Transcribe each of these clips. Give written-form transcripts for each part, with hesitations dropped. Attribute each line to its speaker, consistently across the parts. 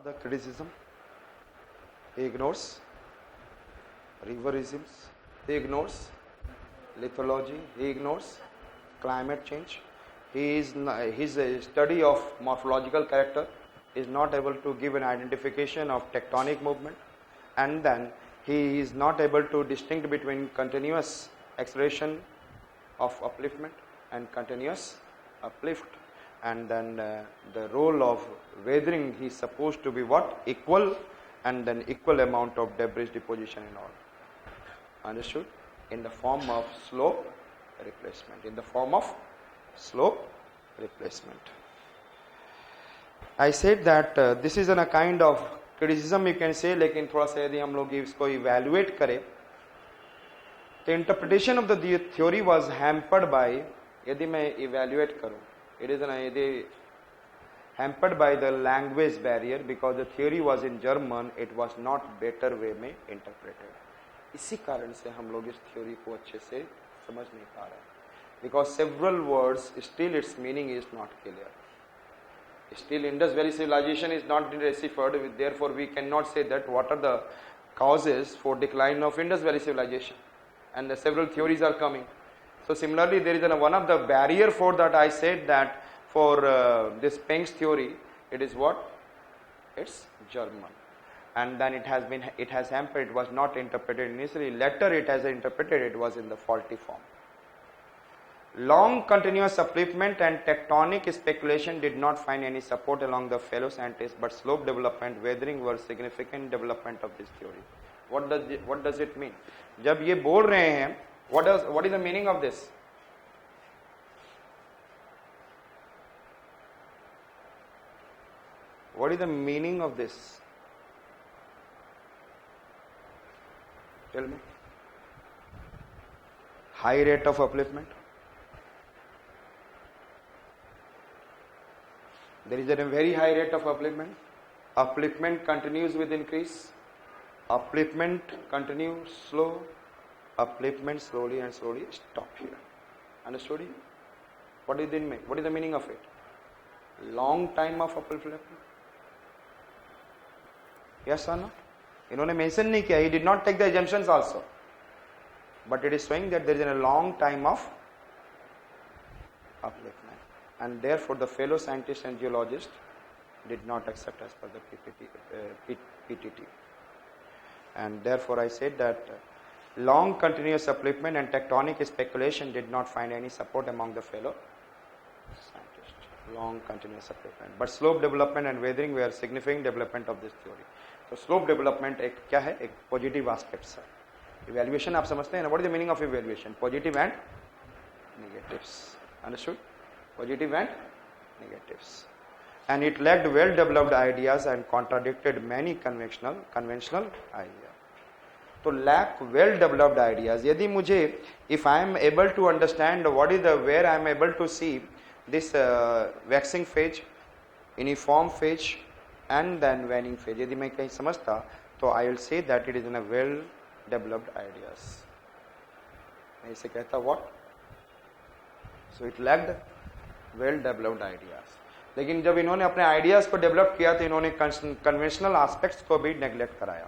Speaker 1: the criticism. He ignores river regimes, he ignores lithology, he ignores climate change. His study of morphological character is not able to give an identification of tectonic movement, and then he is not able to distinguish between continuous acceleration of upliftment and continuous uplift. And then the role of weathering is supposed to be what? Equal, and then equal amount of debris deposition and all. Understood? In the form of slope replacement. In the form of slope replacement. I said that this is a kind of criticism you can say, लेकिन थोड़ा सा यदि हम लोग इसको evaluate करें, the interpretation of the theory was hampered by, यदि मैं evaluate करूँ, it is यदि hampered by the language barrier, because the theory was in German, it was not better way में interpreted. इसी कारण से हम लोग इस theory को अच्छे से समझ नहीं पा रहे, because several words still its meaning is not clear. Still Indus Valley civilization is not deciphered, therefore we cannot say that what are the causes for decline of Indus Valley civilization, and the several theories are coming. So similarly there is one of the barrier for that. I said that for this Peng's theory, it is what? It's German, and then it has hampered, it was not interpreted initially, later it has interpreted, it was in the faulty form. Long continuous upliftment and tectonic speculation did not find any support along the fellow scientists, but slope development, weathering were significant development of this theory. What does it mean? जब ये बोल रहे हैं, what is the meaning of this? What is the meaning of this? Tell me. High rate of upliftment. There is a very high rate of upliftment. Upliftment continues with increase. Upliftment continues slow. Upliftment slowly and slowly stop here. Understood? What is the meaning of it? Long time of upliftment. Yes or no? इन्होंने mention नहीं किया. He did not take the assumptions also. But it is showing that there is a long time of upliftment. And therefore the fellow scientists and geologists did not accept as per the PTT. And therefore I said that long continuous upliftment and tectonic speculation did not find any support among the fellow scientists. Long continuous upliftment. But slope development and weathering were significant development of this theory. So slope development एक क्या है? एक positive aspects है. Evaluation आप समझते हैं ना? What is the meaning of evaluation? Positive and negatives. Understood? Positive and negatives. And it lacked well developed ideas and contradicted many conventional ideas. So lack well developed ideas. यदि मुझे, if I am able to understand what is where I am able to see this waxing phase, uniform phase and then waning phase, यदि मैं कहीं समझता, तो I will say that it is in a well developed ideas. मैं इसे कहता what? So it lacked well developed ideas. लेकिन जब इन्होंने अपने आइडियाज को डेवलप किया तो इन्होंने कन्वेंशनल एस्पेक्ट्स को भी नेग्लेक्ट कराया.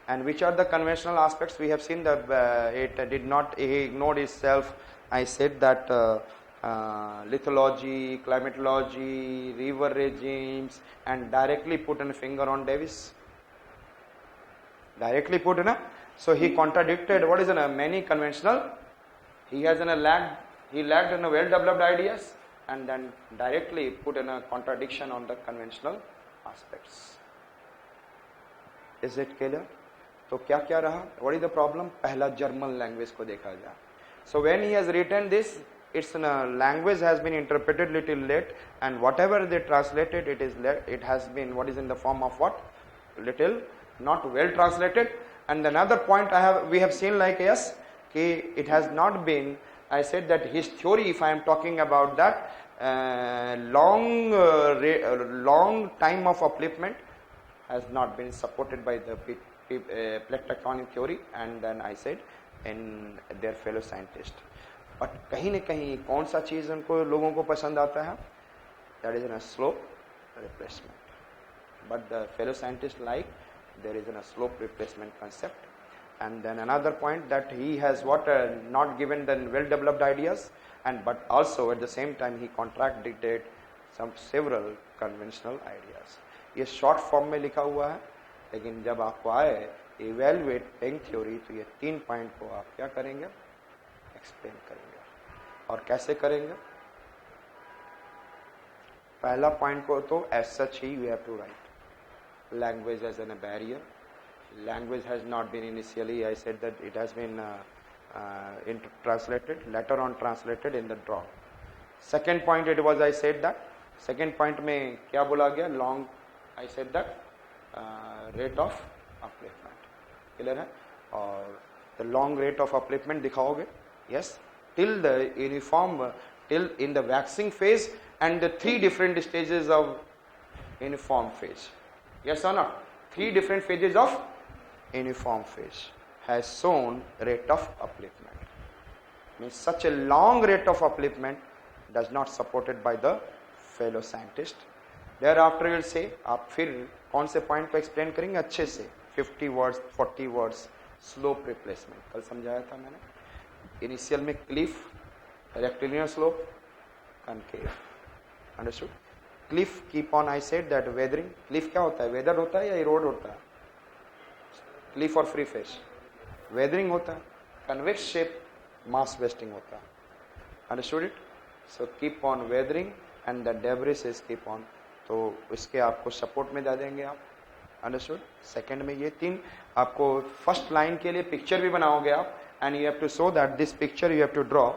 Speaker 1: And which are the conventional aspects? We have seen that he ignored itself. I said that lithology, climatology, river regimes, and directly put a finger on Davis. Directly put in a. So he contradicted what is in a many conventional. He lacked in a well developed ideas, and then directly put in a contradiction on the conventional aspects. Is it clear? तो क्या क्या रहा? What is the problem? पहला German language को देखा जाए. So when he has written this, its language has been interpreted little late, and whatever they translated, it has been what is in the form of what? Little, not well translated. And another point we have seen like yes, it has not been. I said that his theory, if I am talking about that long time of upliftment, has not been supported by the plate tectonic theory, and then I said in their fellow scientists. But कहीं न कहीं कौन सा चीज उनको लोगों को पसंद आता है? That is in a slope replacement. but the fellow scientists like there is a slope replacement concept. And then another point that he has not given the well developed ideas, and but also at the same time he contradicted several conventional ideas. ये short form में लिखा हुआ है, लेकिन जब आपको आए evaluate पेंग theory तो ये 3 पॉइंट को आप क्या करेंगे, एक्सप्लेन करेंगे. और कैसे करेंगे? पहला पॉइंट को तो एज सच ही you have to write language as an a barrier. Language has not been initially, I said that it has been translated, later on translated in the draw. Second point it was, I said that, second point में क्या बोला गया, long, I said that rate of upliftment, clear है, और the long rate of upliftment दिखाओगे, yes, till the uniform, till in the waxing phase and the 3 different stages of uniform phase, yes or not, 3 different phases of uniform phase has shown rate of upliftment. Means such a long rate of upliftment does not supported by the fellow scientist. Thereafter you will say, आप फिर कौन से point को explain करेंगे अच्छे से, 50 words 40 words slope replacement कल समझाया था मैंने. इनिशियल में Cliff, rectilinear slope, concave, understood. Cliff keep on, I said that weathering. Cliff क्या होता है, वेदर होता है या इरोड होता है? क्लिफ और फ्री फेस वेदरिंग होता है. कन्वेक्स शेप मास वेस्टिंग होता है. Understood it. So keep on weathering and the debris is keep on. तो इसके आपको सपोर्ट में दे देंगे आप. अंडरस्टूड. सेकंड में ये 3 आपको फर्स्ट लाइन के लिए पिक्चर भी बनाओगे आप, and you have to show that this picture you have to draw,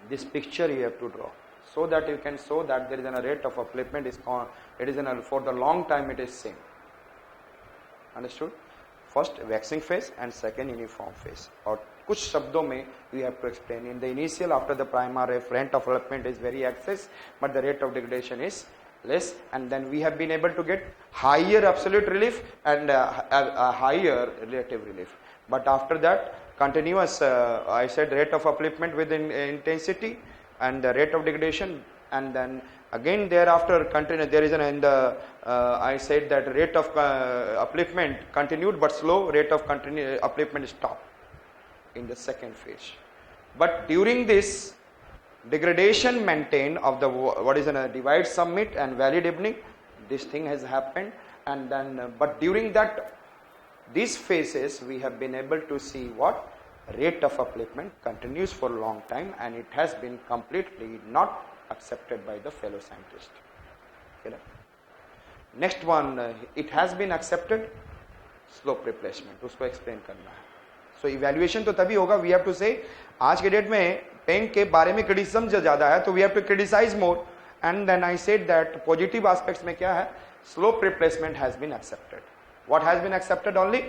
Speaker 1: this picture you have to draw so that you can show that there is a rate of upliftment is it is for the long time it is same. Understood? First waxing phase and second uniform phase. और कुछ शब्दों में you have to explain. In the initial, after the primary, rate of development is very excess, but the rate of degradation is less, and then we have been able to get higher absolute relief and a higher relative relief. But after that, continuous, I said rate of upliftment with intensity and the rate of degradation, and then again thereafter continue. There is in the I said that rate of upliftment continued but slow, rate of upliftment stopped in the second phase. But during this degradation maintained of the what is a divide summit and valley deepening, this thing has happened, and then but during that these phases we have been able to see what rate of upliftment continues for a long time, and it has been completely not accepted by the fellow scientist. Okay. Next one, it has been accepted, slope replacement, उसको explain करना है. So evaluation तो तभी होगा, we have to say आज के date में पेंग के बारे में criticism जो ज़्यादा है तो we have to criticize more, and then I said that positive aspects में क्या है, slope replacement has been accepted. What has been accepted? Only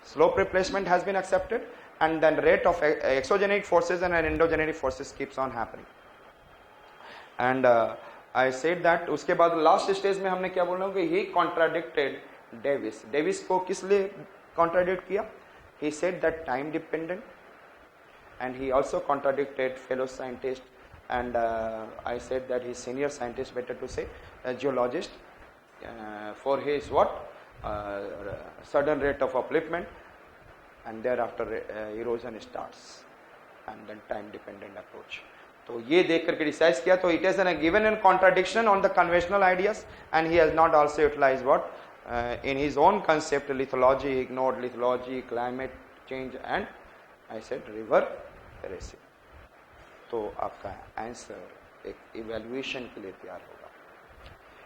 Speaker 1: slope replacement has been accepted, and then rate of exogenous forces and endogenic forces keeps on happening. And I said that उसके बाद last stage में हमने क्या बोलना कि he contradicted Davis. Davis को किस लिए contradict किया? He said that time dependent, and he also contradicted fellow scientist, and I said that his senior scientist, better to say, a geologist, for his what sudden rate of upliftment, and thereafter erosion starts, and then time dependent approach. तो ये देख कर criticize किया, तो it is given in contradiction on the conventional ideas, and he has not also utilized what in his own concept lithology, ignored lithology, climate change, and I said river erasing. तो आपका answer एक evaluation के लिए तैयार होगा.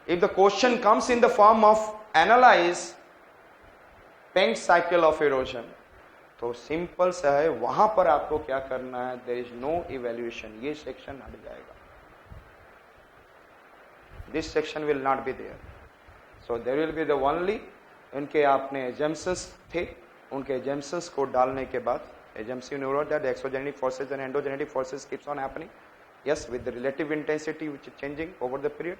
Speaker 1: If the question comes in the form of analyze Peng cycle of erosion, तो simple सा है, वहां पर आपको क्या करना है, there is no evaluation, ये सेक्शन हट जाएगा. This section will not be there. So there will be the only, उनके आपने assumptions थे, उनके assumptions को डालने के बाद assumption you know that the exogenic forces and endogenic forces keeps on happening, yes, with the relative intensity which is changing over the period.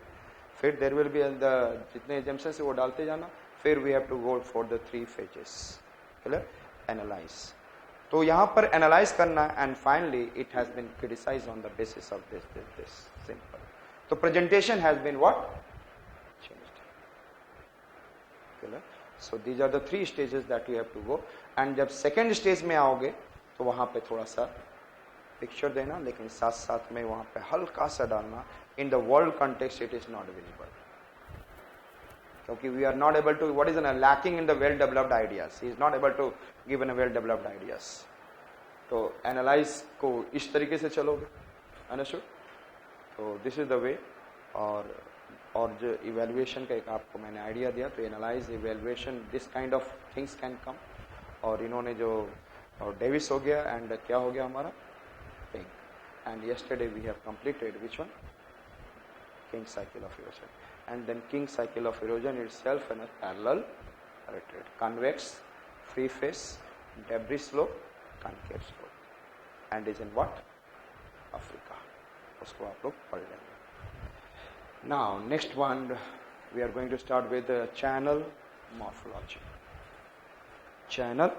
Speaker 1: फिर there will be the जितने assumptions है वो डालते जाना. फिर we have to go for the 3 phases. Clear? Analyze. तो यहाँ पर analyze करना, and finally it has been criticized on the basis of this simple. तो presentation has been what? Changed. circular. So these are the 3 stages that you have to go. And जब second stage में आओगे तो वहाँ पे थोड़ा सा picture देना, लेकिन साथ साथ में वहाँ पे हल्का सा डालना. In the world context it is not visible, क्योंकि we are not able to, what is lacking in the well developed ideas. He is not able to give a well developed ideas. तो analyse को इस तरीके से चलोगे, understood. तो this is the way. और जो इवेल्युएशन का एक आपको मैंने आइडिया दिया, तो analyse, evaluation, this kind of things can come. और इन्होंने जो डेविस हो गया एंड क्या हो गया हमारा King. And yesterday we have completed which one, King cycle of erosion. And then King cycle of erosion itself an parallel retreat, convex, free face, debris slope, concave slope, and is in what? Africa. उसको आप लोग पढ़ लेंगे. Now next one we are going to start with channel morphology. Channel